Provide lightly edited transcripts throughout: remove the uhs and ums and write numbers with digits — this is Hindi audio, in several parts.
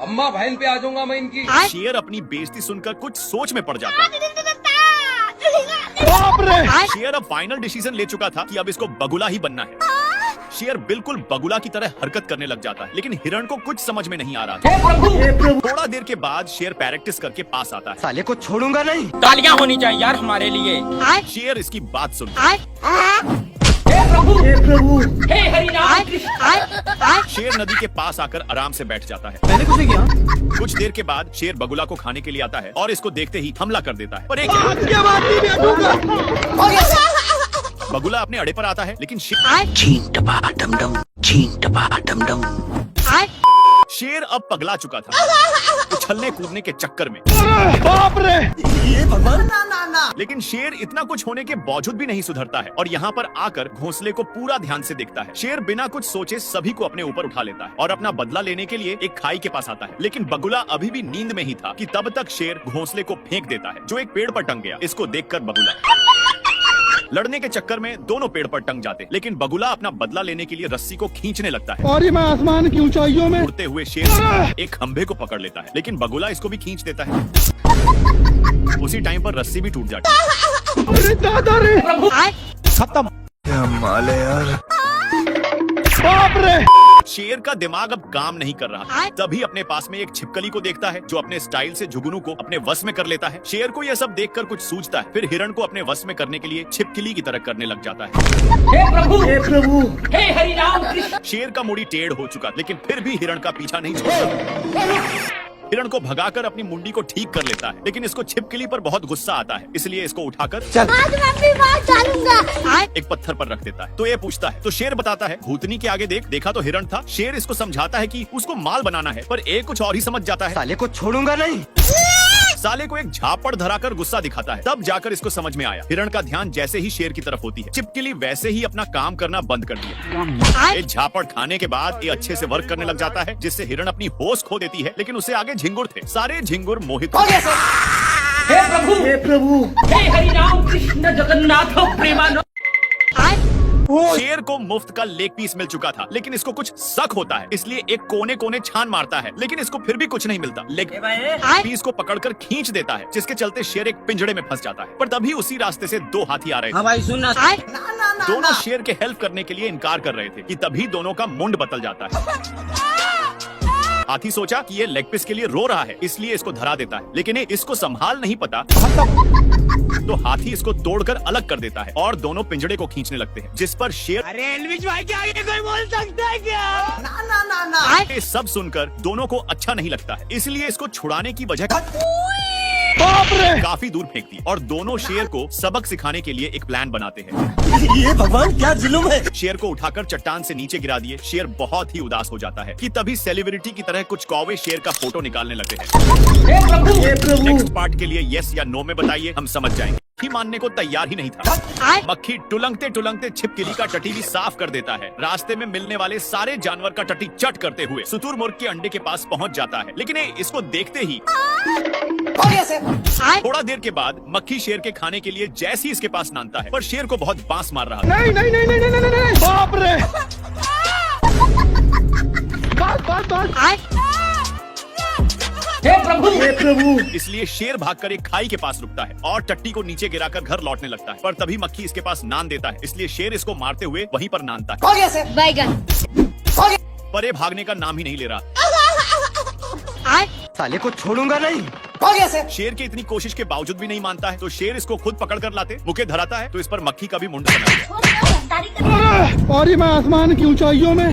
अम्मा बहन पे आ जाऊंगा मैं इनकी। शेर अपनी बेइज्जती सुनकर कुछ सोच में पड़ जाता है। शेर अब फाइनल डिसीजन ले चुका था कि अब इसको बगुला ही बनना है। शेर बिल्कुल बगुला की तरह हरकत करने लग जाता है, लेकिन हिरण को कुछ समझ में नहीं आ रहा था। थोड़ा देर के बाद शेर प्रैक्टिस करके पास आता है। साले को छोड़ूंगा नहीं। तालियां होनी चाहिए यार हमारे लिए। शेर इसकी बात सुन। हे हरिनाम कृष्ण। शेर नदी के पास आकर आराम से बैठ जाता है। मैंने कुछ नहीं किया। कुछ देर के बाद शेर बगुला को खाने के लिए आता है और इसको देखते ही हमला कर देता है। पर एक बगुला अपने अड़े पर आता है, लेकिन शेर अब पगला चुका था उछलने कूदने के चक्कर में। बाप रे, ये भगवान। लेकिन शेर इतना कुछ होने के बावजूद भी नहीं सुधरता है और यहाँ पर आकर घोंसले को पूरा ध्यान से देखता है। शेर बिना कुछ सोचे सभी को अपने ऊपर उठा लेता है और अपना बदला लेने के लिए एक खाई के पास आता है। लेकिन बगुला अभी भी नींद में ही था कि तब तक शेर घोंसले को फेंक देता है, जो एक पेड़ पर टंग गया। इसको देखकर बगुला लड़ने के चक्कर में दोनों पेड़ पर टंग जाते, लेकिन बगुला अपना बदला लेने के लिए रस्सी को खींचने लगता है और मैं आसमान की ऊंचाइयों में उड़ते हुए शेर एक खंभे को पकड़ लेता है, लेकिन बगुला इसको भी खींच देता है। उसी टाइम पर रस्सी भी टूट जाती है। अरे दादा रे, खत्म। यार, बाप रे। शेर का दिमाग अब काम नहीं कर रहा। तभी अपने पास में एक छिपकली को देखता है, जो अपने स्टाइल से जुगनू को अपने वश में कर लेता है। शेर को यह सब देखकर कुछ सूझता है, फिर हिरण को अपने वश में करने के लिए छिपकली की तरह करने लग जाता है। हे प्रभु, हे हरिनाम कृष्ण। शेर का मुड़ी टेढ़ हो चुका, लेकिन फिर भी हिरण का पीछा नहीं छोड़ता। हिरण को भगाकर अपनी मुंडी को ठीक कर लेता है, लेकिन इसको छिपकली पर बहुत गुस्सा आता है, इसलिए इसको उठाकर आज मैं अपनी बात डालूंगा। एक पत्थर पर रख देता है। तो ये पूछता है, तो शेर बताता है, भूतनी के आगे देख, देखा तो हिरण था। शेर इसको समझाता है कि उसको माल बनाना है, पर एक कुछ और ही समझ जाता है। साले को छोड़ूंगा नहीं। साले को एक झापड़ धराकर गुस्सा दिखाता है। तब जाकर इसको समझ में आया। हिरण का ध्यान जैसे ही शेर की तरफ होती है, छिपकली वैसे ही अपना काम करना बंद कर दिया। एक झापड़ खाने के बाद ये अच्छे से वर्क करने लग जाता है, जिससे हिरण अपनी होश खो देती है, लेकिन उससे आगे झिंगुर थे। सारे झिंगुर मोहित हे प्रभु, हे प्रभु, हे हरिनाम कृष्ण जगन्नाथ प्रेमानंद। शेर को मुफ्त का लेग पीस मिल चुका था, लेकिन इसको कुछ शक होता है, इसलिए एक कोने कोने छान मारता है, लेकिन इसको फिर भी कुछ नहीं मिलता। लेग पीस को पकड़कर खींच देता है, जिसके चलते शेर एक पिंजड़े में फंस जाता है। पर तभी उसी रास्ते से दो हाथी आ रहे थे। भाई सुनना। दोनों शेर के हेल्प करने के लिए इनकार कर रहे थे कि तभी दोनों का मुंड बदल जाता है। हाथी सोचा कि ये लेग पीस के लिए रो रहा है, इसलिए इसको धरा देता है, लेकिन इसको संभाल नहीं पता, तो हाथी इसको तोड़कर अलग कर देता है और दोनों पिंजड़े को खींचने लगते हैं, जिस पर शेर अरे एल्विश भाई, क्या ये कोई बोल सकता है क्या? ये सब सुनकर दोनों को अच्छा नहीं लगता है, इसलिए इसको छुड़ाने की वजह बाप रे, काफी दूर फेंक दी और दोनों शेर को सबक सिखाने के लिए एक प्लान बनाते हैं। ये भगवान क्या जुल्म है। शेर को उठाकर चट्टान से नीचे गिरा दिए। शेर बहुत ही उदास हो जाता है कि तभी सेलिब्रिटी की तरह कुछ कौवे शेर का फोटो निकालने लगते हैं। हे प्रभु, नेक्स्ट पार्ट के लिए यस या नो में बताइए, हम समझ जाएंगे। ही मानने को तैयार ही नहीं था। मक्खी टुलंगते टुलंगते छिपकली का टटी भी साफ कर देता है। रास्ते में मिलने वाले सारे जानवर का टटी चट करते हुए सुतुर मुर्ग के अंडे के पास पहुंच जाता है, लेकिन इसको देखते ही थोड़ा देर के बाद मक्खी शेर के खाने के लिए जैसी इसके पास नानता है, पर शेर को बहुत बांस मार रहा है। नहीं नहीं नहीं नहीं नहीं नहीं, बाप रे। बात हे प्रभु, हे प्रभु। इसलिए शेर भागकर एक खाई के पास रुकता है और टट्टी को नीचे गिराकर घर लौटने लगता है, पर तभी मक्खी इसके पास नान देता है, इसलिए शेर इसको मारते हुए वहीं पर नानता है। बैगन। पर ये भागने का नाम ही नहीं ले रहा। साले को छोड़ूंगा नहीं। शेर की इतनी कोशिश के बावजूद भी नहीं मानता है, तो शेर इसको खुद पकड़ कर लाते मुके धराता है, तो इस पर मक्खी का भी मुंड बना दिया। और मैं आसमान की ऊंचाइयों में।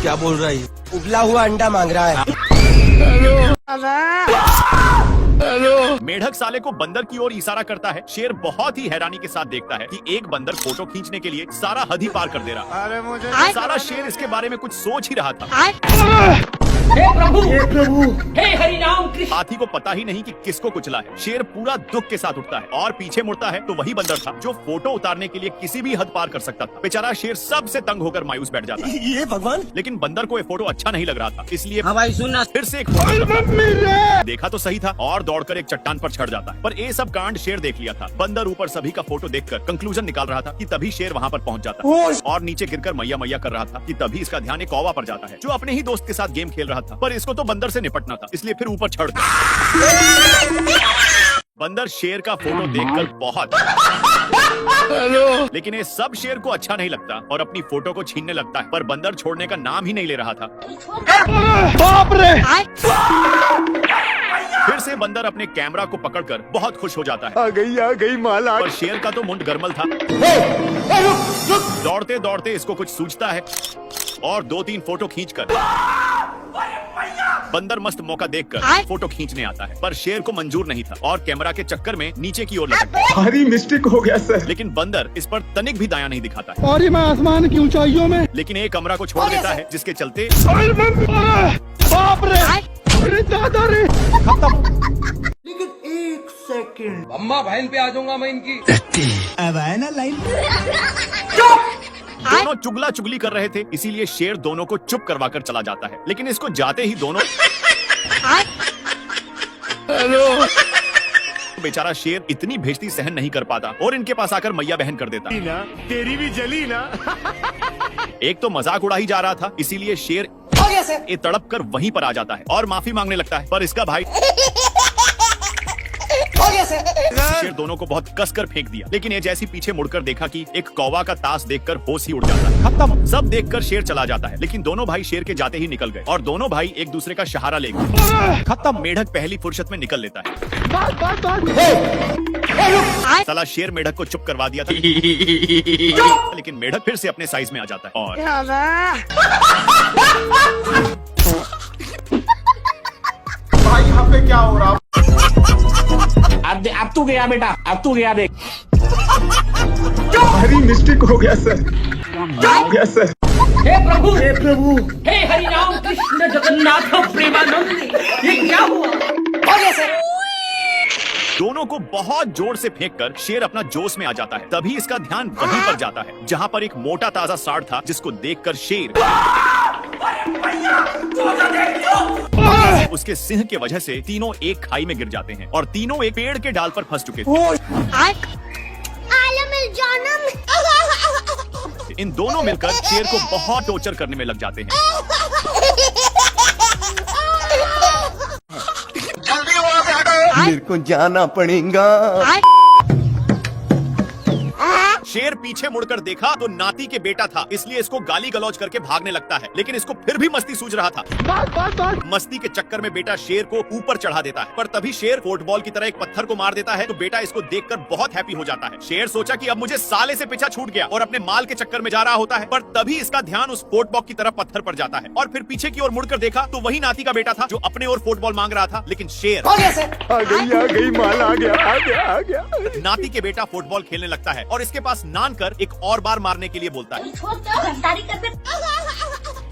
क्या बोल रहा है? उबला हुआ अंडा मांग रहा है। मेढक साले को बंदर की ओर इशारा करता है। शेर बहुत ही हैरानी के साथ देखता है कि एक बंदर फोटो खींचने के लिए सारा हद ही पार कर दे रहा। अरे मुझे सारा शेर इसके बारे में कुछ सोच ही रहा था। हे प्रभु हे हरि नाम कृष्ण। हाथी को पता ही नहीं कि किसको कुचला है। शेर पूरा दुख के साथ उठता है और पीछे मुड़ता है तो वही बंदर था जो फोटो उतारने के लिए किसी भी हद पार कर सकता था। बेचारा शेर सबसे तंग होकर मायूस बैठ जाता है। ये भगवान। लेकिन बंदर को ये फोटो अच्छा नहीं लग रहा था, इसलिए हाँ भाई सुनना। फिर से एक फोटो करता। देखा तो सही था और दौड़कर एक चट्टान पर चढ़ जाता है। पर ये सब कांड शेर देख लिया था। बंदर ऊपर सभी का फोटो देखकर कंक्लूजन निकाल रहा था कि तभी शेर वहाँ पर पहुँच जाता है और नीचे गिरकर मैया मैया कर रहा था कि तभी इसका ध्यान एक कौवा पर जाता है जो अपने ही दोस्त के साथ गेम खेल रहा था। पर इसको तो बंदर से निपटना था, इसलिए फिर ऊपर चढ़ बंदर शेर का फोटो देखकर बहुत लेकिन ये सब शेर को अच्छा नहीं लगता और अपनी फोटो को छीनने लगता है। पर बंदर छोड़ने का नाम ही नहीं ले रहा था। बाप रे। फिर से बंदर अपने कैमरा को पकड़कर बहुत खुश हो जाता है। आ गई माल आ पर शेर का तो मुंड गरमल था। दौड़ते दौड़ते इसको कुछ सूझता है और 2-3 फोटो खींचकर बंदर मस्त मौका देखकर फोटो खींचने आता है। पर शेर को मंजूर नहीं था और कैमरा के चक्कर में नीचे की ओर लटक गया। भारी मिस्टेक हो गया सर। लेकिन बंदर इस पर तनिक भी दया नहीं दिखाता है। और मैं आसमान की ऊंचाइयों में। लेकिन एक कमरा को छोड़ देता है जिसके चलते बाप रे। अरे दादा रे। अम्मा बहन पे आ जाऊंगा मैं इनकी। अब आया ना लाइन। दोनों चुगला चुगली कर रहे थे, इसीलिए शेर दोनों को चुप करवाकर चला जाता है। लेकिन इसको जाते ही दोनों बेचारा शेर इतनी भेजती सहन नहीं कर पाता और इनके पास आकर मैया बहन कर देता। तेरी भी जली ना। एक तो मजाक उड़ा ही जा रहा था, इसीलिए शेर ये तड़प कर वहीं पर आ जाता है और माफी मांगने लगता है। पर इसका भाई शेर दोनों को बहुत कसकर फेंक दिया। लेकिन ये जैसी पीछे मुड़कर देखा कि एक कौवा का ताश देखकर होश ही उड़ जाता है। खत्म। सब देखकर शेर चला जाता है। लेकिन दोनों भाई शेर के जाते ही निकल गए और दोनों भाई एक दूसरे का सहारा ले गए। खत्म। मेढक पहली फुर्सत में निकल लेता है। साला शेर मेढक को चुप करवा दिया था। लेकिन मेढक फिर से अपने साइज में आ जाता है और भाई यहाँ पे क्या हो रहा? अब तू गया बेटा, अब तू गया देख। भारी मिस्टेक हो गया सर। सर। हे प्रभु हे हरि नाम कृष्ण जगन्नाथ प्रेमानंद। ये क्या हुआ? हो गया सर। दोनों को बहुत जोर से फेंककर शेर अपना जोश में आ जाता है। तभी इसका ध्यान वहीं पर जाता है जहां पर एक मोटा ताजा सांड था जिसको देखकर शेर उसके सिंह के वजह से तीनों एक खाई में गिर जाते हैं और तीनों एक पेड़ के डाल पर फंस चुके थे। इन दोनों मिलकर शेर को बहुत टॉर्चर करने में लग जाते हैं। मेरे को जाना पड़ेगा। शेर पीछे मुड़कर देखा तो नाती के बेटा था, इसलिए इसको गाली गलौज करके भागने लगता है। लेकिन इसको फिर भी मस्ती सूझ रहा था। मस्ती के चक्कर में बेटा शेर को ऊपर चढ़ा देता है। पर तभी शेर फुटबॉल की तरह एक पत्थर को मार देता है तो बेटा इसको देखकर बहुत हैप्पी हो जाता है। शेर सोचा कि अब मुझे साले से पीछा छूट गया और अपने माल के चक्कर में जा रहा होता है। पर तभी इसका ध्यान उस फुटबॉल की तरफ पत्थर पर जाता है और फिर पीछे की ओर मुड़कर देखा तो वही नाती का बेटा था जो अपने ओर फुटबॉल मांग रहा था। लेकिन शेर आ गई माल आ गया। नाती के बेटा फुटबॉल खेलने लगता है और इसके पास नान कर एक और बार मारने के लिए बोलता है।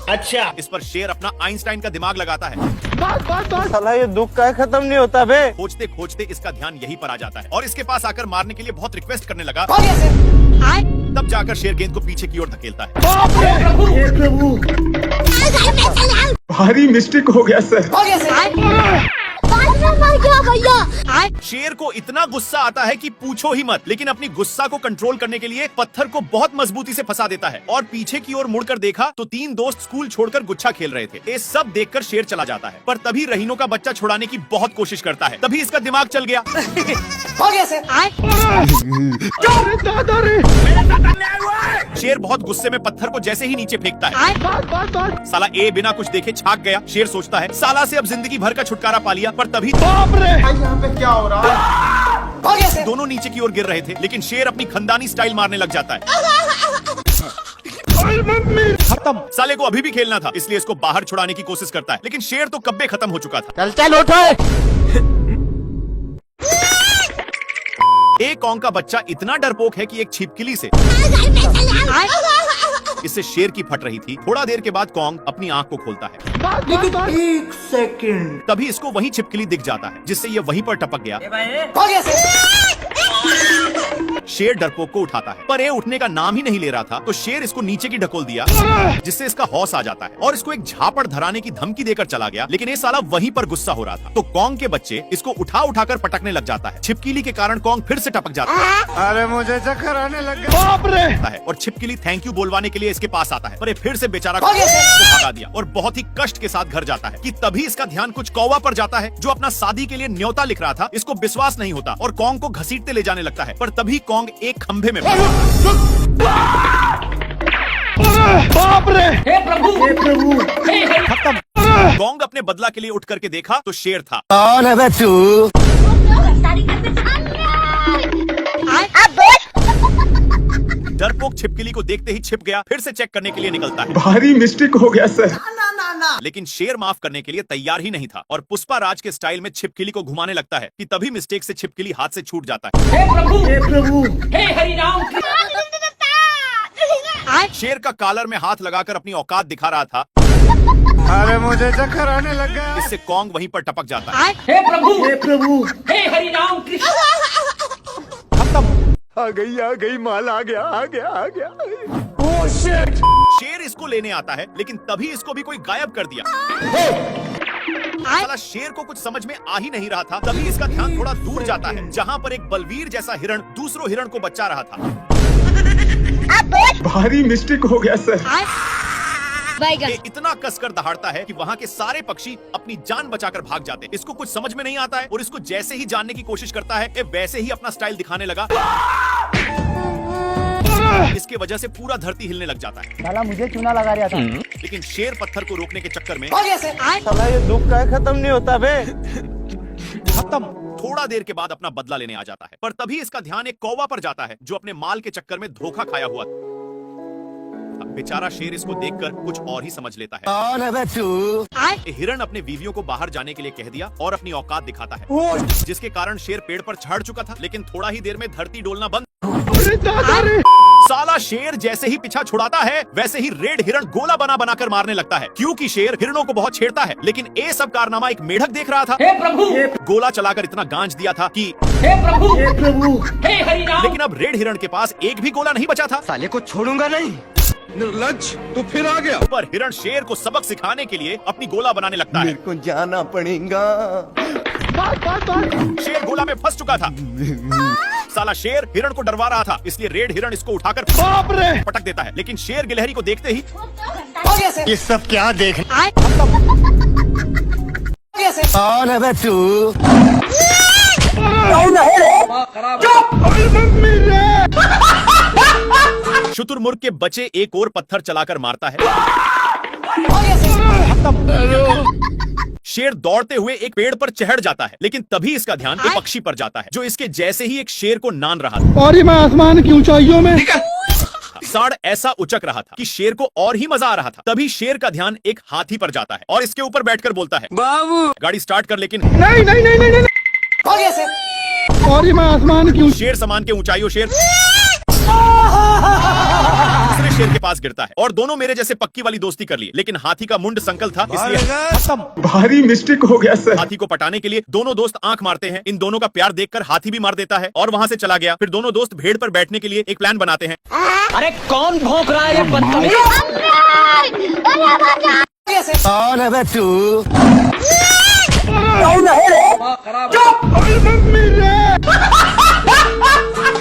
अच्छा। इस पर शेर अपना आइंस्टाइन का दिमाग लगाता है। साला ये दुख का खत्म नहीं होता बे। खोजते खोजते इसका ध्यान यहीं पर आ जाता है और इसके पास आकर मारने के लिए बहुत रिक्वेस्ट करने लगा। तब जाकर शेर गेंद को पीछे की ओर धकेलता है। भारी मिस्टेक हो गया सर। भैया। शेर को इतना गुस्सा आता है कि पूछो ही मत। लेकिन अपनी गुस्सा को कंट्रोल करने के लिए पत्थर को बहुत मजबूती से फंसा देता है और पीछे की ओर मुड़कर देखा तो 3 दोस्त स्कूल छोड़कर गुच्छा खेल रहे थे। ये सब देखकर शेर चला जाता है। पर तभी रहीनों का बच्चा छुड़ाने की बहुत कोशिश करता है। तभी इसका दिमाग चल गया। हो गया सर। शेर बहुत गुस्से में पत्थर को जैसे ही नीचे फेंकता है। साला ए बिना कुछ देखे छाक गया। शेर सोचता है साला से अब जिंदगी भर का छुटकारा पा लिया। पर तभी यहाँ पे क्या हो रहा है? हो गया सर। दोनों नीचे की ओर गिर रहे थे लेकिन शेर अपनी खंदानी स्टाइल मारने लग जाता है। खत्म। साले को अभी भी खेलना था, इसलिए इसको बाहर छुड़ाने की कोशिश करता है। लेकिन शेर तो कब्बे खत्म हो चुका था। चल उठो। एक कौन का बच्चा इतना डरपोक है कि एक छिपकली से इससे शेर की फट रही थी। थोड़ा देर के बाद कॉन्ग अपनी आंख को खोलता है। लेकिन 1 सेकंड। तभी इसको वही छिपकली दिख जाता है, जिससे ये वहीं पर टपक गया। शेर डरपोक को उठाता है, पर ये उठने का नाम ही नहीं ले रहा था, तो शेर इसको नीचे की ढकोल दिया, जिससे इसका हौस आ जाता है और इसको एक झापड़ धराने की धमकी देकर चला गया। लेकिन ये साला वहीं पर गुस्सा हो रहा था, तो कॉन्ग के बच्चे इसको उठा उठाकर पटकने लग जाता है। छिपकली के कारण कॉन्ग फिर से टपक जाता है। अरे मुझे चक्कर आने लग गया। बाप रे! और छिपकली थैंक यू बोलवाने के लिए इसके पास आता है, पर ये फिर से बेचारा को भगा दिया और बहुत ही कष्ट के साथ घर जाता है कि तभी इसका ध्यान कुछ कौवा पर जाता है, जो अपना शादी के लिए न्योता लिख रहा था। इसको विश्वास नहीं होता और कॉन्ग को घसीटते ले जाने लगता है, पर तभी कॉन्ग एक खंभे में बाप रे! हे प्रभु खत्म। कॉन्ग अपने बदला के लिए उठ करके देखा तो शेर था। कौन है बे तू? डरपोक छिपकली को देखते ही छिप गया, फिर से चेक करने के लिए निकलता है। भारी मिस्टेक हो गया सर। लेकिन शेर माफ करने के लिए तैयार ही नहीं था और पुष्पा राज के स्टाइल में छिपकली को घुमाने लगता है कि तभी मिस्टेक से छिपकली हाथ से छूट जाता है। हे प्रभु हे हरि राम। शेर का कॉलर में हाथ लगाकर अपनी औकात दिखा रहा था। अरे मुझे चक्कर आने लग गया। इससे कॉन्ग वहीं पर टपक जाता है। हे प्रभु हे हरि राम कृष्ण। खत्म। आ गई माल आ गया। शेर इसको लेने आता है, लेकिन तभी इसको भी कोई गायब कर दिया। साला शेर को कुछ समझ में आ ही नहीं रहा था, तभी इसका ध्यान थोड़ा दूर जाता है, जहाँ पर एक बलवीर जैसा हिरण दूसरों हिरण को बचा रहा था। भारी मिस्टेक हो गया सर। ये इतना कसकर दहाड़ता है कि वहाँ के सारे पक्षी अपनी जान बचाकर भाग जाते हैं। इसको कुछ समझ में नहीं आता है और इसको जैसे ही जानने की कोशिश करता है, ये वैसे ही अपना स्टाइल दिखाने लगा। इसके वजह से पूरा धरती हिलने लग जाता है। साला मुझे चूना लगा रहा था। लेकिन शेर पत्थर को रोकने के चक्कर में साला ये दुख का खत्म नहीं होता बे। खत्म। थोड़ा देर के बाद अपना बदला लेने आ जाता है, पर तभी इसका ध्यान एक कौवा पर जाता है, जो अपने माल के चक्कर में धोखा खाया हुआ था। बेचारा शेर इसको देखकर कुछ और ही समझ लेता है। कौन है बे तू? हिरण अपने बीवियों को बाहर जाने के लिए कह दिया और अपनी औकात दिखाता है, जिसके कारण शेर पेड़ पर चढ़ चुका था, लेकिन थोड़ा ही देर में धरती डोलना बंद। साला शेर जैसे ही पीछा छुड़ाता है, वैसे ही रेड हिरण गोला बनाकर मारने लगता है, क्योंकि शेर हिरणों को बहुत छेड़ता है। लेकिन ये सब कारनामा एक मेढक देख रहा था। हे प्रभु गोला चलाकर इतना गांज दिया था कि हे प्रभु हे हरि राम। लेकिन अब रेड हिरण के पास एक भी गोला नहीं बचा था। साले को छोड़ूंगा नहीं। निर्लज्ज, तू फिर आ गया। पर हिरण शेर को सबक सिखाने के लिए अपनी गोला बनाने लगता है। मेरे को जाना पड़ेगा। शेर गोला में फंस चुका था। साला शेर हिरण को डरवा रहा था, इसलिए रेड हिरण इसको उठाकर बाप रे! पटक देता है। लेकिन शेर गिलहरी को देखते ही ये सब क्या देख? कौन है बे तू? शुतुरमुर्ग के बच्चे एक और पत्थर चलाकर मारता है। शेर दौड़ते हुए एक पेड़ पर चढ़ जाता है, लेकिन तभी इसका ध्यान एक पक्षी पर जाता है, जो इसके जैसे ही एक शेर को नान रहा था। और मैं आसमान की ऊंचाइयों में साड़ ऐसा उचक रहा था कि शेर को और ही मजा आ रहा था। तभी शेर का ध्यान एक हाथी पर जाता है और इसके ऊपर बैठकर बोलता है, बाबू गाड़ी स्टार्ट कर। लेकिन नहीं। और मैं आसमान की शेर सामान के ऊंचाइयों शेर दूसरे शेर के पास गिरता है और दोनों मेरे जैसे पक्की वाली दोस्ती कर ली। लेकिन हाथी का मुंड संकल था, इसलिए भारी मिस्टेक हो गया सर। हाथी को पटाने के लिए दोनों दोस्त आंख मारते हैं। इन दोनों का प्यार देखकर हाथी भी मार देता है और वहां से चला गया। फिर दोनों दोस्त भेड़ पर बैठने के लिए एक प्लान बनाते हैं। अरे कौन भौंक रहा है ये बदतमीज? कौन है बे तू?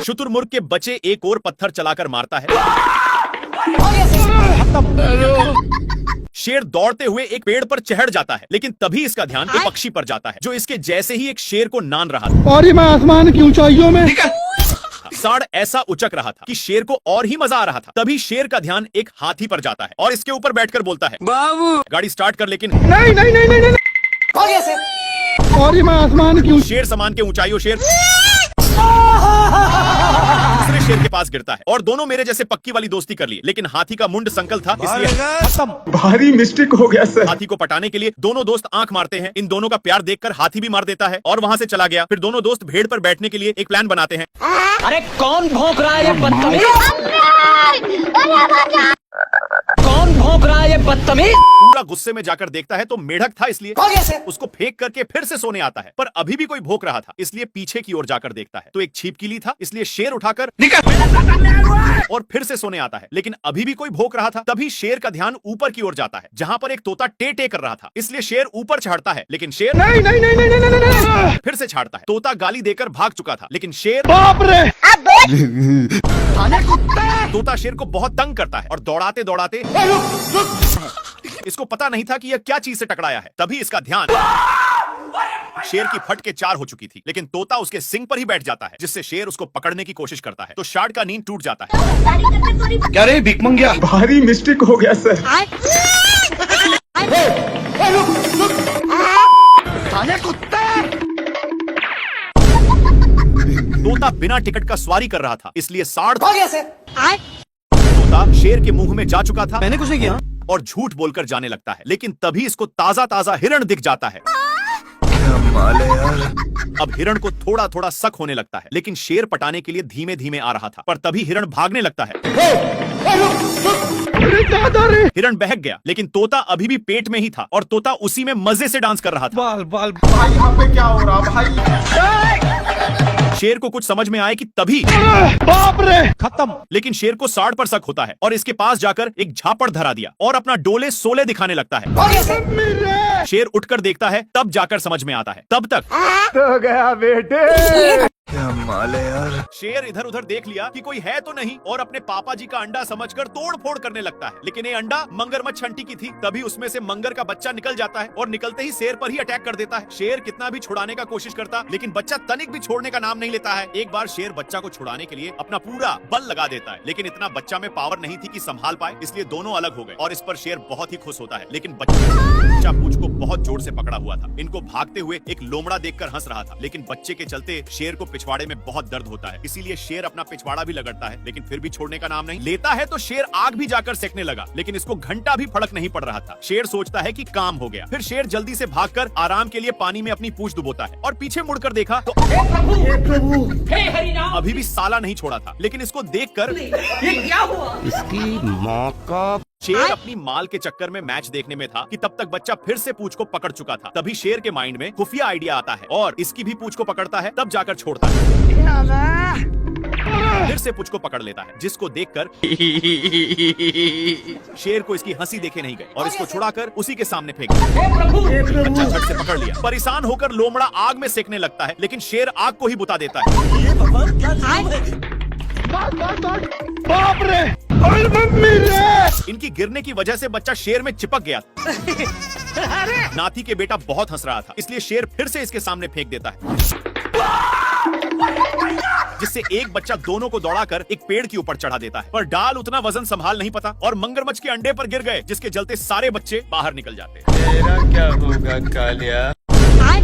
शुतुरमुर्ग के बच्चे एक और पत्थर चलाकर मारता है। शेर दौड़ते हुए एक पेड़ पर चढ़ जाता है, लेकिन तभी इसका ध्यान एक पक्षी पर जाता है, जो इसके जैसे ही एक शेर को नान रहा था। और मैं आसमान की ऊंचाइयों में साड़ ऐसा उचक रहा था कि शेर को और ही मजा आ रहा था। तभी शेर का ध्यान एक हाथी पर जाता है और इसके ऊपर बैठकर बोलता है, बाबू गाड़ी स्टार्ट कर। लेकिन नहीं। और मैं आसमान की शेर सामान के ऊंचाइयों शेर दूसरे शेर के पास गिरता है और दोनों मेरे जैसे पक्की वाली दोस्ती कर ली। लेकिन हाथी का मुंड संकल था, इसलिए भारी मिस्टेक हो गया सर। हाथी को पटाने के लिए दोनों दोस्त आंख मारते हैं। इन दोनों का प्यार देखकर हाथी भी मार देता है और वहां से चला गया। फिर दोनों दोस्त भेड़ पर बैठने के लिए एक प्लान बनाते हैं। अरे कौन भौंक रहा है ये बदतमीज? कौन भौंक रहा है ये बदतमीज? पूरा गुस्से में जाकर देखता है तो मेढक था, इसलिए उसको फेंक करके फिर से सोने आता है। पर अभी भी कोई भौंक रहा था, इसलिए पीछे की ओर जाकर देखता है तो एक छिपकली था, इसलिए शेर उठाकर और फिर से सोने आता है। लेकिन अभी भी कोई भौंक रहा था। तभी शेर का ध्यान ऊपर की ओर जाता है जहां पर एक तोता टे टे कर रहा था, इसलिए शेर ऊपर चढ़ता है। लेकिन शेर नहीं, फिर से छाड़ता है। तोता गाली देकर भाग चुका था, लेकिन शेर बाप रे तोता शेर को बहुत तंग करता है और दौड़ाते दौड़ाते इसको पता नहीं था कि यह क्या चीज से टकराया है। तभी इसका ध्यान शेर की फट के 4 हो चुकी थी, लेकिन तोता उसके सिंग पर ही बैठ जाता है, जिससे शेर उसको पकड़ने की कोशिश करता है तो शार्क का नींद टूट जाता है। क्या रे भिकमंगिया, भारी मिस्टेक हो गया सर। तोता बिना टिकट का सवारी कर रहा था, इसलिए साड़ तोता शेर के मुंह में जा चुका था। मैंने कुछ नहीं किया और झूठ बोलकर जाने लगता है। लेकिन तभी इसको ताजा ताजा हिरण दिख जाता है। अब हिरण को थोड़ा थोड़ा शक होने लगता है, लेकिन शेर पटाने के लिए धीमे धीमे आ रहा था। पर तभी हिरण भागने लगता है। हिरण बहक गया, लेकिन तोता अभी भी पेट में ही था और तोता उसी में मजे से डांस कर रहा था। बाल बाल भाई यहाँ पे क्या हो रहा भाई? शेर को कुछ समझ में आए कि तभी बाप रे खत्म। लेकिन शेर को साड़ पर शक होता है और इसके पास जाकर एक झापड़ धरा दिया और अपना डोले सोले दिखाने लगता है। शेर उठकर देखता है, तब जाकर समझ में आता है। तब तक तो गया बेटे। क्या माल है यार। शेर इधर उधर देख लिया कि कोई है तो नहीं और अपने पापा जी का अंडा समझकर तोड़ फोड़ करने लगता है। लेकिन ये अंडा मगरमच्छ आंटी की थी। तभी उसमें से मंगर का बच्चा निकल जाता है और निकलते ही शेर पर ही अटैक कर देता है। शेर कितना भी छुड़ाने का कोशिश करता, लेकिन बच्चा तनिक भी छोड़ने का नाम नहीं लेता है। एक बार शेर बच्चा को छुड़ाने के लिए अपना पूरा बल लगा देता है, लेकिन इतना बच्चा में पावर नहीं थी कि संभाल पाए, इसलिए दोनों अलग हो गए और इस पर शेर बहुत ही खुश होता है। लेकिन बच्चा पूंछ को बहुत जोर से पकड़ा हुआ था। इनको भागते हुए एक लोमड़ा देखकर हंस रहा था, लेकिन बच्चे के चलते शेर को पिछवाड़े में बहुत दर्द होता है। इसीलिए शेर अपना पिछवाड़ा भी लगड़ता है, लेकिन फिर भी छोड़ने का नाम नहीं लेता है। तो शेर आग भी जाकर सेकने लगा, लेकिन इसको घंटा भी फर्क नहीं पड़ रहा था। शेर सोचता है कि काम हो गया। फिर शेर जल्दी से भागकर आराम के लिए पानी में अपनी पूंछ डुबोता है और पीछे मुड़कर देखा तो हे हरि राम, अभी भी साला नहीं छोड़ा था। लेकिन इसको देखकर ये क्या हुआ? इसकी माँ का शेर अपनी माल के चक्कर में मैच देखने में था कि तब तक बच्चा फिर से पूंछ को पकड़ चुका था। तभी शेर के माइंड में खुफिया आइडिया आता है और इसकी भी पूंछ को पकड़ता है, तब जाकर छोड़ता है। फिर से पूंछ को पकड़ लेता है, जिसको देखकर शेर को इसकी हंसी देखे नहीं गए और इसको छुड़ाकर उसी के सामने फेंक दिया। बच्चा झट से पकड़ लिया। परेशान होकर लोमड़ा आग में सेकने लगता है, लेकिन शेर आग को ही बुता देता है। बाप रे इनकी गिरने की वजह से बच्चा शेर में चिपक गया। नाती के बेटा बहुत हंस रहा था, इसलिए शेर फिर से इसके सामने फेंक देता है, जिससे एक बच्चा दोनों को दौड़ाकर एक पेड़ के ऊपर चढ़ा देता है। पर डाल उतना वजन संभाल नहीं पाता और मगरमच्छ के अंडे पर गिर गए, जिसके चलते सारे बच्चे बाहर निकल जाते हैं। तेरा क्या होगा कालिया?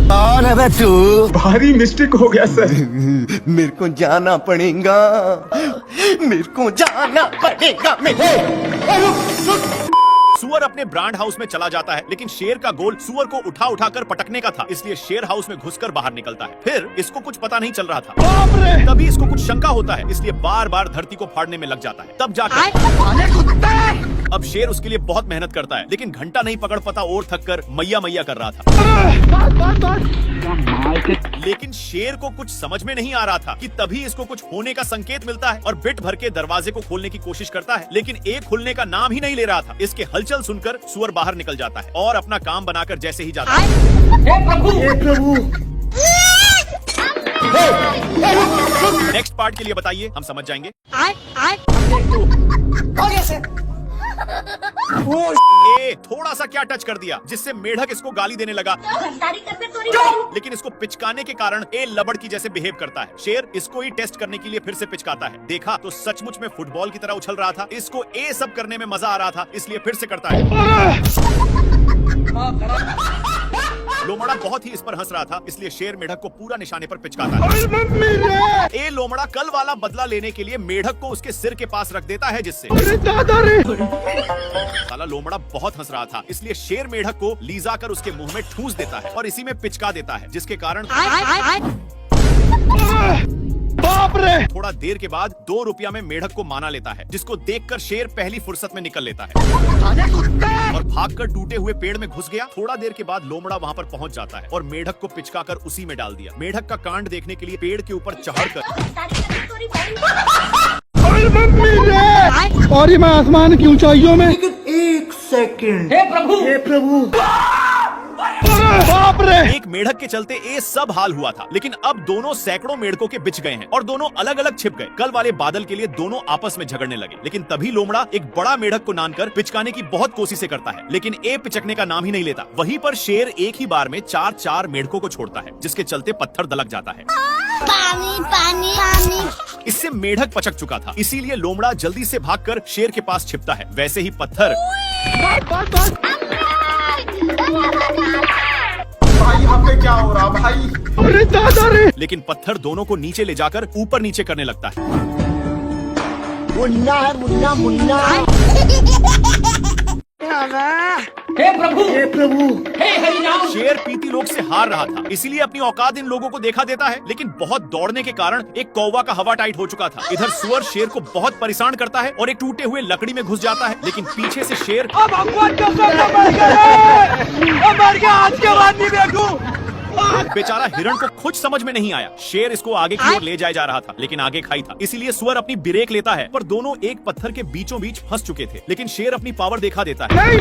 कौन है बे तू? भारी मिस्टेक हो गया सर। मेरे को जाना पड़ेगा, मेरे को जाना पड़ेगा। सुअर अपने ब्रांड हाउस में चला जाता है, लेकिन शेर का गोल सुअर को उठा उठाकर पटकने का था, इसलिए शेर हाउस में घुसकर बाहर निकलता है। फिर इसको कुछ पता नहीं चल रहा था। तभी इसको कुछ शंका होता है, इसलिए बार बार धरती को फाड़ने में लग जाता है। तब जाकर अब शेर उसके लिए बहुत मेहनत करता है, लेकिन घंटा नहीं पकड़ पाता और थक कर मैया मैया कर रहा था। लेकिन शेर को कुछ समझ में नहीं आ रहा था कि तभी इसको कुछ होने का संकेत मिलता है और बिट भर के दरवाजे को खोलने की कोशिश करता है, लेकिन एक खुलने का नाम ही नहीं ले रहा था। इसके हलचल सुनकर सुअर बाहर निकल जाता है और अपना काम बनाकर जैसे ही जाता है, हे प्रभु, नेक्स्ट पार्ट के लिए बताइए, हम समझ जाएंगे। थोड़ा सा क्या टच कर दिया, जिससे मेढक इसको गाली देने लगा, लेकिन इसको पिचकाने के कारण ए लबड़ की जैसे बिहेव करता है। शेर इसको ही टेस्ट करने के लिए फिर से पिचकाता है। देखा तो सचमुच में फुटबॉल की तरह उछल रहा था। इसको ए सब करने में मजा आ रहा था, इसलिए फिर से करता है। लोमड़ा बहुत ही इस पर हंस रहा था, इसलिए शेर मेढक को पूरा निशाने पर पिचकाता है। ए लोमड़ा कल वाला बदला लेने के लिए मेढक को उसके सिर के पास रख देता है, जिससे साला लोमड़ा बहुत हंस रहा था, इसलिए शेर मेढक को लीजा कर उसके मुंह में ठूस देता है और इसी में पिचका देता है, जिसके कारण बाप रे। थोड़ा देर के बाद 2 रुपया में मेढक को माना लेता है, जिसको देखकर शेर पहली फुर्सत में निकल लेता है और भागकर टूटे हुए पेड़ में घुस गया। थोड़ा देर के बाद लोमड़ा वहाँ पर पहुँच जाता है और मेढक को पिचकाकर उसी में डाल दिया। मेढक का कांड देखने के लिए पेड़ के ऊपर चढ़कर और मैं आसमान की ऊंचाइयों में। एक सेकंड। हे प्रभु, हे प्रभु। बाप रे। एक मेढक के चलते ये सब हाल हुआ था, लेकिन अब दोनों सैकड़ों मेढकों के बिच गए हैं और दोनों अलग अलग छिप गए। कल वाले बादल के लिए दोनों आपस में झगड़ने लगे, लेकिन तभी लोमड़ा एक बड़ा मेढक को नानकर पिचकाने की बहुत कोशिशें करता है, लेकिन ये पिचकने का नाम ही नहीं लेता। वहीं पर शेर एक ही बार में 4-4 मेढकों को छोड़ता है, जिसके चलते पत्थर दलक जाता है। पानी पानी पानी। इससे मेढक पचक चुका था, इसीलिए लोमड़ा जल्दी से भागकर शेर के पास छिपता है। वैसे ही पत्थर भाई यहाँ पे क्या हो रहा भाई? अरे दादा रे। लेकिन पत्थर दोनों को नीचे ले जाकर ऊपर नीचे करने लगता है। मुन्ना है मुन्ना मुन्ना। हे प्रभु, हे प्रभु। हे हरिनाम। शेर पीती लोग से हार रहा था, इसीलिए अपनी औकात इन लोगों को देखा देता है, लेकिन बहुत दौड़ने के कारण एक कौवा का हवा टाइट हो चुका था। इधर सुअर शेर को बहुत परेशान करता है और एक टूटे हुए लकड़ी में घुस जाता है, लेकिन पीछे से शेर बेचारा हिरण को कुछ समझ में नहीं आया। शेर इसको आगे की ओर ले जाया जा रहा था, लेकिन आगे खाई था, इसीलिए सुअर अपनी ब्रेक लेता है, पर दोनों एक पत्थर के बीचों बीच फंस चुके थे। लेकिन शेर अपनी पावर दिखा देता है।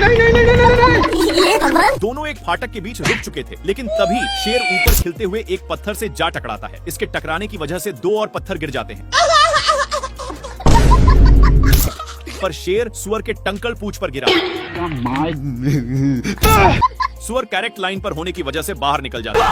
नहीं। दोनों एक फाटक के बीच रुक चुके थे, लेकिन तभी शेर ऊपर खिलते हुए एक पत्थर से जा टकराता है। इसके टकराने की वजह से 2 और पत्थर गिर जाते हैं, पर शेर सुअर के टंकल पूंछ पर गिरा। सुअर करेक्ट लाइन पर होने की वजह से बाहर निकल जाता है।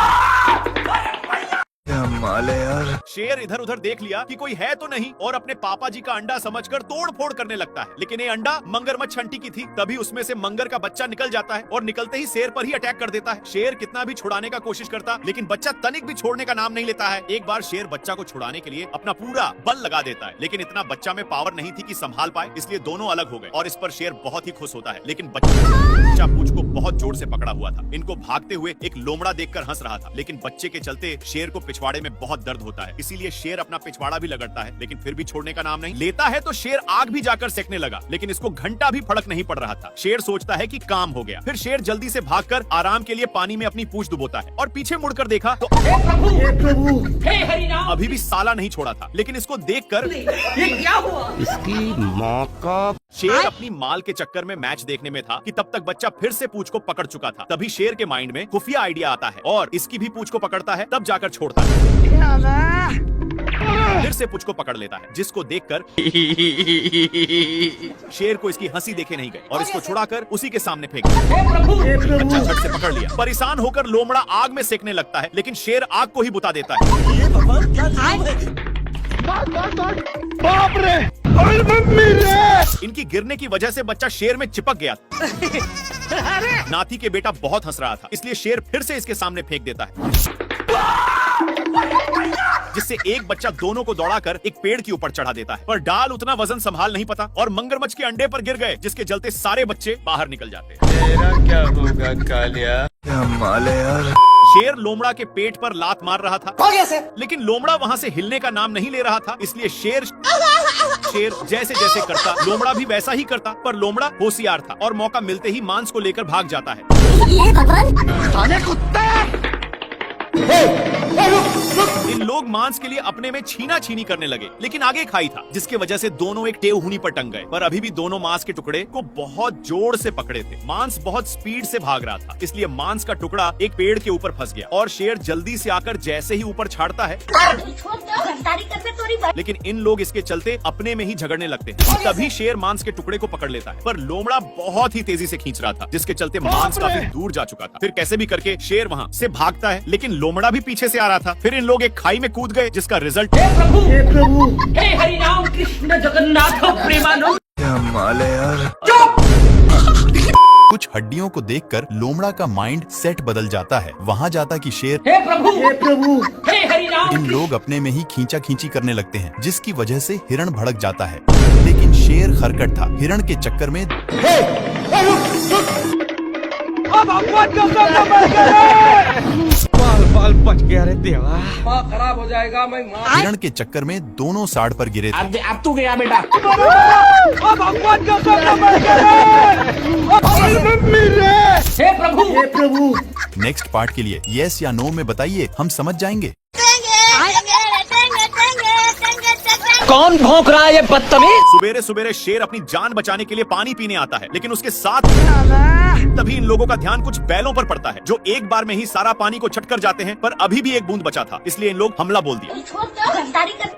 यार। शेर इधर उधर देख लिया कि कोई है तो नहीं और अपने पापा जी का अंडा समझकर तोड़ फोड़ करने लगता है, लेकिन ये अंडा मगरमच्छ छंटी की थी। तभी उसमें से मंगर का बच्चा निकल जाता है और निकलते ही शेर पर ही अटैक कर देता है। शेर कितना भी छुड़ाने का कोशिश करता, लेकिन बच्चा तनिक भी छोड़ने का नाम नहीं लेता है। एक बार शेर बच्चा को छुड़ाने के लिए अपना पूरा बल लगा देता है, लेकिन इतना बच्चा में पावर नहीं थी कि संभाल पाए, इसलिए दोनों अलग हो गए और इस पर शेर बहुत ही खुश होता है। लेकिन बच्चा पूंछ को बहुत जोर से पकड़ा हुआ था। इनको भागते हुए एक लोमड़ा देखकर हंस रहा था, लेकिन बच्चे के चलते शेर को पिछवाड़े में बहुत दर्द होता है, इसीलिए शेर अपना पिछवाड़ा भी लगड़ता है, लेकिन फिर भी छोड़ने का नाम नहीं लेता है। तो शेर आग भी जाकर सेकने लगा, लेकिन इसको घंटा भी फर्क नहीं पड़ रहा था। शेर सोचता है कि काम हो गया। फिर शेर जल्दी से भागकर आराम के लिए पानी में अपनी पूंछ डुबोता है और पीछे मुड़कर देखा तो हे प्रभु, हे प्रभु। हे हरिनाम। अभी भी साला नहीं छोड़ा था, लेकिन इसको देखकर ये क्या हुआ? इसकी माँ का। शेर अपनी माल के चक्कर में मैच देखने में था कि तब तक बच्चा फिर से पूंछ को पकड़ चुका था। तभी शेर के माइंड में खुफिया आइडिया आता है और इसकी भी पूंछ को पकड़ता है, तब जाकर छोड़ता है। फिर से पूंछ को पकड़ लेता है, जिसको देखकर शेर को इसकी हंसी देखे नहीं गए और इसको छुड़ाकर उसी के सामने फेंक दिया। हे प्रभु, हे बच्चा प्रभु। झट से पकड़ लिया। परेशान होकर लोमड़ा आग में सेकने लगता है, लेकिन शेर आग को ही बुता देता है। बाप रे। अरे मम्मी रे। इनकी गिरने की वजह से बच्चा शेर में चिपक गया। नाती के बेटा बहुत हंस रहा था, इसलिए शेर फिर से इसके सामने फेंक देता है, जिससे एक बच्चा दोनों को दौड़ाकर एक पेड़ के ऊपर चढ़ा देता है। पर डाल उतना वजन संभाल नहीं पाता और मगरमच्छ के अंडे पर गिर गए, जिसके चलते सारे बच्चे बाहर निकल जाते हैं। तेरा क्या होगा कालिया? यार। शेर लोमड़ा के पेट पर लात मार रहा था, लेकिन लोमड़ा वहाँ से हिलने का नाम नहीं ले रहा था, इसलिए शेर जैसे जैसे करता लोमड़ा भी वैसा ही करता। पर लोमड़ा होशियार था और मौका मिलते ही मांस को लेकर भाग जाता है। इन लोग मांस के लिए अपने में छीना छीनी करने लगे, लेकिन आगे खाई था, जिसकी वजह से दोनों एक टेवहुनी पर टंग गए। पर अभी भी दोनों मांस के टुकड़े को बहुत जोर से पकड़े थे। मांस बहुत स्पीड से भाग रहा था, इसलिए मांस का टुकड़ा एक पेड़ के ऊपर फंस गया और शेर जल्दी से आकर जैसे ही ऊपर छाड़ता है, लेकिन इन लोग इसके चलते अपने में ही झगड़ने लगते हैं। तभी शेर मांस के टुकड़े को पकड़ लेता है, पर लोमड़ा बहुत ही तेजी से खींच रहा था, जिसके चलते मांस काफी दूर जा चुका था। फिर कैसे भी करके शेर वहाँ से भागता है, लेकिन लोमड़ा भी पीछे से आ रहा था। फिर इन लोग एक खाई में कूद गए, जिसका रिजल्ट हे प्रभु, हे प्रभु। हे हरिनाम कृष्ण जगन्नाथ प्रेमानंद। कुछ हड्डियों को देखकर लोमड़ा का माइंड सेट बदल जाता है। वहाँ जाता कि शेर हे प्रभु, हे प्रभु। हे हरिनाम। इन लोग अपने में ही खींचा खींची करने लगते हैं, जिसकी वजह से हिरण भड़क जाता है, लेकिन शेर खरकट था। हिरण के चक्कर में साल बच गया रे देवा। हिरण के चक्कर में दोनों साड़ पर गिरे थे। अब तू गया बेटा। हे प्रभु, हे प्रभु। नेक्स्ट पार्ट के लिए यस या नो में बताइए, हम समझ जाएंगे। कौन भौंक रहा है ये बदतमीज? सुबेरे सुबेरे शेर अपनी जान बचाने के लिए पानी पीने आता है, लेकिन उसके साथ तभी इन लोगों का ध्यान कुछ बैलों पर पड़ता है, जो एक बार में ही सारा पानी को छट कर जाते हैं। पर अभी भी एक बूंद बचा था, इसलिए इन लोग हमला बोल दिया।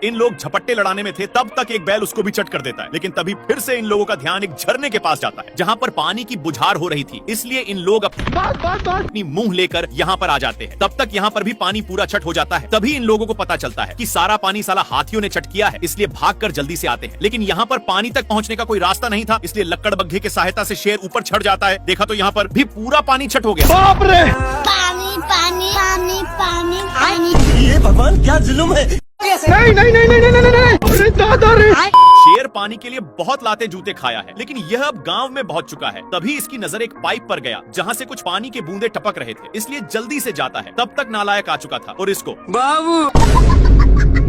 इन लोग झपट्टे लड़ाने में थे, तब तक एक बैल उसको भी चट कर देता है। लेकिन तभी फिर से इन लोगों का ध्यान एक झरने के पास जाता है, जहाँ पर पानी की बुझार हो रही थी। इसलिए इन लोग अपनी मुंह लेकर यहाँ पर आ जाते हैं। तब तक यहाँ पर भी पानी पूरा छट हो जाता है। तभी इन लोगों को पता चलता है कि सारा पानी साला हाथियों ने चट किया है, इसलिए भागकर जल्दी से आते हैं। लेकिन यहाँ पर पानी तक पहुँचने का कोई रास्ता नहीं था, इसलिए लक्कड़बग्घे की सहायता से शेर ऊपर चढ़ जाता है। देखा तो यहाँ पर भी पूरा पानी छट हो गया। बाप रे, पानी पानी पानी पानी पानी। ये भगवान क्या जुल्म है। नहीं नहीं नहीं नहीं नहीं नहीं, अरे दादा रे। शेर पानी के लिए बहुत लाते जूते खाया है, लेकिन यह अब गांव में पहुंच चुका है। तभी इसकी नजर एक पाइप पर गया, जहां से कुछ पानी के बूंदे टपक रहे थे, इसलिए जल्दी से जाता है। तब तक नालायक आ चुका था और इसको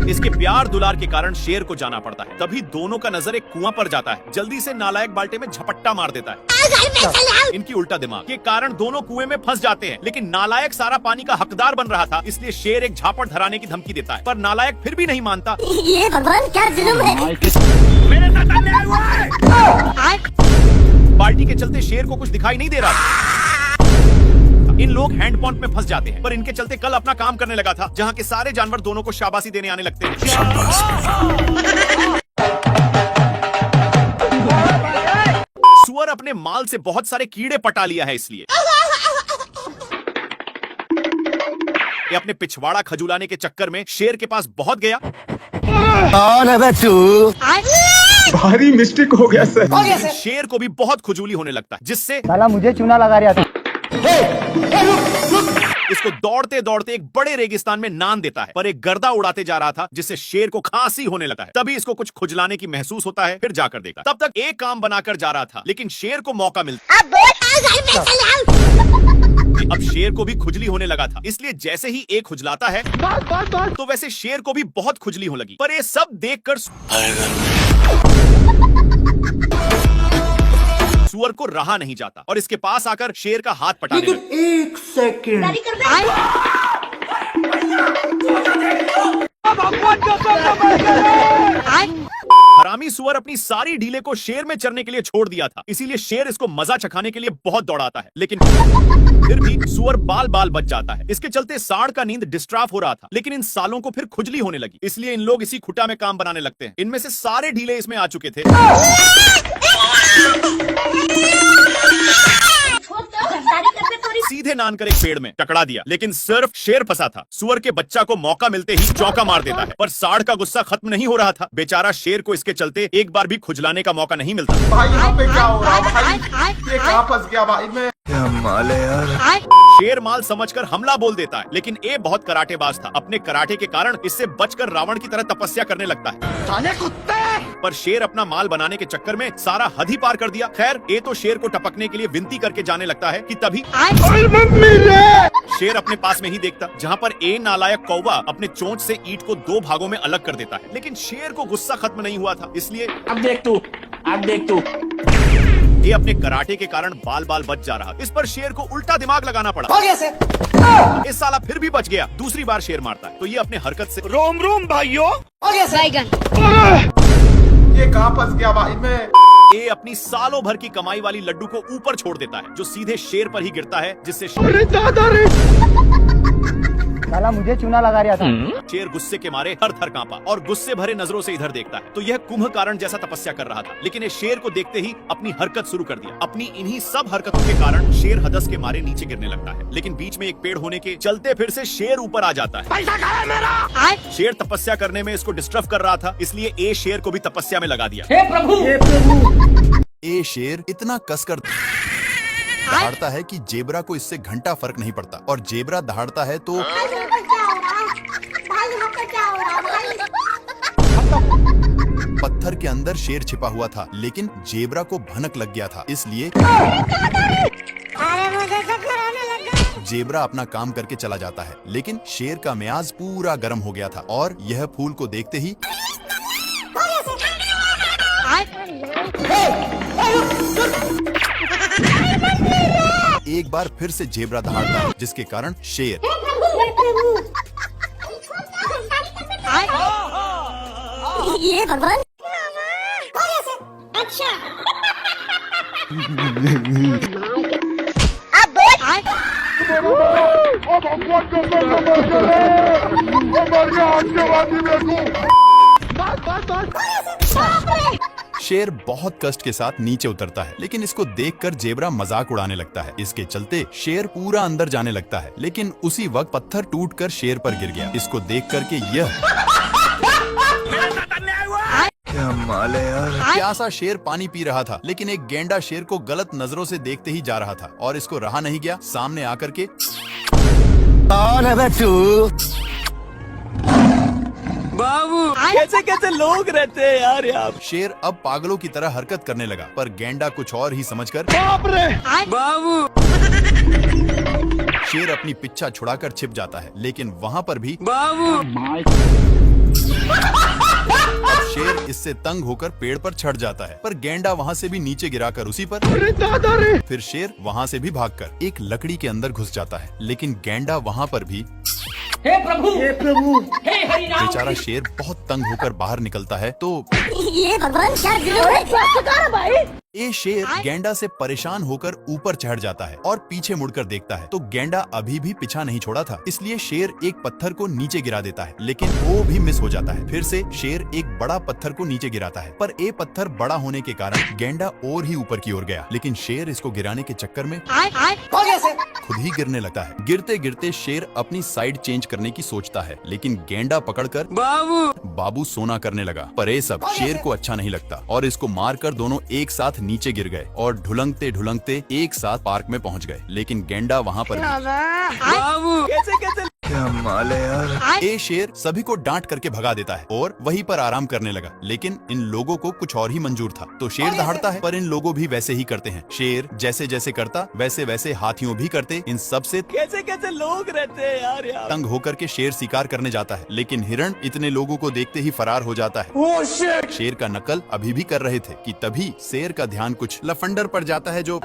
इसके प्यार दुलार के कारण शेर को जाना पड़ता है। तभी दोनों का नजर एक कुआं पर जाता है। जल्दी से नालायक बाल्टे में झपट्टा मार देता है। इनकी उल्टा दिमाग के कारण दोनों कुएं में फंस जाते हैं, लेकिन नालायक सारा पानी का हकदार बन रहा था, इसलिए शेर एक झापड़ धराने की धमकी देता है। पर नालायक फिर भी नहीं मानता। ये भगवान क्या जुल्म है। मेरे साथ अन्याय हुआ है। बाल्टी के चलते शेर को कुछ दिखाई नहीं दे रहा था। इन लोग हैंड पंप में फंस जाते हैं, पर इनके चलते कल अपना काम करने लगा था, जहाँ के सारे जानवर दोनों को शाबाशी देने आने लगते हैं। सुअर अपने माल से बहुत सारे कीड़े पटा लिया है, इसलिए ये अपने पिछवाड़ा खजुलाने के चक्कर में शेर के पास बहुत गया। कौन है बे तू? भारी मिस्टेक हो गया सर। शेर को भी बहुत खुजूली होने लगता है, जिससे साला मुझे चूना लगा रहा था। इसको दौड़ते दौड़ते एक बड़े रेगिस्तान में नान देता है, पर एक गर्दा उड़ाते जा रहा था, जिससे शेर को खांसी होने लगा है। तभी इसको कुछ खुजलाने की महसूस होता है, फिर जाकर देखता। तब तक एक काम बनाकर जा रहा था, लेकिन शेर को मौका मिलता। अब शेर को भी खुजली होने लगा था, इसलिए जैसे ही एक खुजलाता है तो वैसे शेर को भी बहुत खुजली होने लगी। पर ये सब देखकर सुअर को रहा नहीं जाता और इसके पास आकर शेर का हाथ पटाने लगा। एक सेकंड। हरामी सुअर अपनी सारी ढीले को शेर में चरने के लिए छोड़ दिया था, इसीलिए शेर इसको मजा चखाने के लिए बहुत दौड़ाता है, लेकिन फिर भी सुअर बाल बाल बच जाता है। इसके चलते सांड का नींद डिस्टर्ब हो रहा था, लेकिन इन सालों को फिर खुजली होने लगी, इसलिए इन लोग इसी खुटा में काम बनाने लगते हैं। इनमें से सारे ढीले इसमें आ चुके थे। सीधे नान कर एक पेड़ में टकरा दिया, लेकिन सिर्फ शेर फंसा था। सुअर के बच्चा को मौका मिलते ही चौका मार देता है, पर सांड का गुस्सा खत्म नहीं हो रहा था। बेचारा शेर को इसके चलते एक बार भी खुजलाने का मौका नहीं मिलता। भाई यहाँ पे क्या हो रहा है भाई? ये कहाँ फंस गया भाई मैं? माल है यार। शेर माल समझकर हमला बोल देता है, लेकिन ये बहुत कराटेबाज था। अपने कराटे के कारण इससे बचकर रावण की तरह तपस्या करने लगता है। पर शेर अपना माल बनाने के चक्कर में सारा हद ही पार कर दिया। खैर, ये तो शेर को टपकने के लिए विनती करके जाने लगता है कि तभी शेर अपने पास में ही देखता, जहाँ पर ए नालायक कौवा अपने चोंच से ईंट को दो भागों में अलग कर देता है। लेकिन शेर को गुस्सा खत्म नहीं हुआ था, इसलिए अब देख तू। ये अपने कराटे के कारण बाल बाल बच जा रहा। इस पर शेर को उल्टा दिमाग लगाना पड़ा। हो गया सर। इस साला फिर भी बच गया। दूसरी बार शेर मारता है तो ये अपने हरकत से रोम रोम भाइयों। हो गया सर। ये कहाँ फंस गया भाई मैं? ये अपनी सालों भर की कमाई वाली लड्डू को ऊपर छोड़ देता है, जो सीधे शेर पर ही गिरता है, जिससे अरे दादा रे। साला मुझे चूना लगा रहा था। शेर गुस्से के मारे हर थर कांपा और गुस्से भरे नजरों से इधर देखता है तो यह कुंभकर्ण जैसा तपस्या कर रहा था, लेकिन ये शेर को देखते ही अपनी हरकत शुरू कर दिया। अपनी इन्हीं सब हरकतों के कारण शेर हदस के मारे नीचे गिरने लगता है, लेकिन बीच में एक पेड़ होने के चलते फिर से शेर ऊपर आ जाता है। पैसा कहाँ है मेरा? शेर तपस्या करने में इसको डिस्टर्ब कर रहा था, इसलिए ए शेर को भी तपस्या में लगा दिया। हे प्रभु। ए शेर इतना कसकर दहाड़ता है कि जेबरा को इससे घंटा फर्क नहीं पड़ता, और जेबरा दहाड़ता है तो पत्थर के अंदर शेर छिपा हुआ था, लेकिन जेबरा को भनक लग गया था, इसलिए जेबरा अपना काम करके चला जाता है, लेकिन शेर का मियाज पूरा गर्म हो गया था और यह फूल को देखते ही एक बार फिर से जेबरा दहाड़ता है, जिसके कारण शेर ये भगवान अच्छा शेर बहुत कष्ट के साथ नीचे उतरता है, लेकिन इसको देखकर जेबरा मजाक उड़ाने लगता है। इसके चलते शेर पूरा अंदर जाने लगता है, लेकिन उसी वक्त पत्थर टूटकर शेर पर गिर गया। इसको देख करके यह क्या माल है यार। प्यासा शेर पानी पी रहा था, लेकिन एक गेंडा शेर को गलत नजरों से देखते ही जा रहा था और इसको रहा नहीं गया। सामने आकर के कौन है बे तू? बाबू कैसे कैसे लोग रहते हैं यार यहाँ। शेर अब पागलों की तरह हरकत करने लगा, पर गेंडा कुछ और ही समझकर बाबू शेर अपनी पिच्छा छुड़ाकर छिप जाता है, लेकिन वहाँ पर भी बाबू अब शेर इससे तंग होकर पेड़ पर चढ़ जाता है, पर गेंडा वहाँ से भी नीचे गिराकर उसी पर फिर शेर वहाँ से भी भागकर एक लकड़ी के अंदर घुस जाता है, लेकिन गेंडा वहाँ पर भी हे प्रभु हे हरि राम। बेचारा शेर बहुत तंग होकर बाहर निकलता है तो ये भगवान क्या जुलूम है भाई। ये शेर गेंडा से परेशान होकर ऊपर चढ़ जाता है और पीछे मुड़कर देखता है तो गेंडा अभी भी पीछा नहीं छोड़ा था, इसलिए शेर एक पत्थर को नीचे गिरा देता है, लेकिन वो भी मिस हो जाता है। फिर से शेर एक बड़ा पत्थर को नीचे गिराता है, पर ये पत्थर बड़ा होने के कारण गेंडा और ही ऊपर की ओर गया, लेकिन शेर इसको गिराने के चक्कर में खुद ही गिरने लगता है। गिरते गिरते शेर अपनी साइड चेंज करने की सोचता है, लेकिन गेंडा पकड़कर बाबू सोना करने लगा। पर ये सब शेर को अच्छा नहीं लगता और इसको मारकर दोनों एक साथ नीचे गिर गए और ढुलंगते ढुलंगते एक साथ पार्क में पहुंच गए, लेकिन गेंडा वहाँ पर बाबू कैसे कैसे क्या माल है यार। ये शेर सभी को डांट करके भगा देता है और वहीं पर आराम करने लगा, लेकिन इन लोगों को कुछ और ही मंजूर था। तो शेर दहाड़ता है, पर इन लोगों भी वैसे ही करते हैं। शेर जैसे जैसे करता वैसे वैसे हाथियों भी करते। इन सब से कैसे कैसे लोग रहते हैं यार यहाँ। तंग होकर के शेर शिकार करने जाता है, लेकिन हिरण इतने लोगों को देखते ही फरार हो जाता है। शेर का नकल अभी भी कर रहे थे कि तभी शेर का ध्यान कुछ लफंडर पर जाता है जो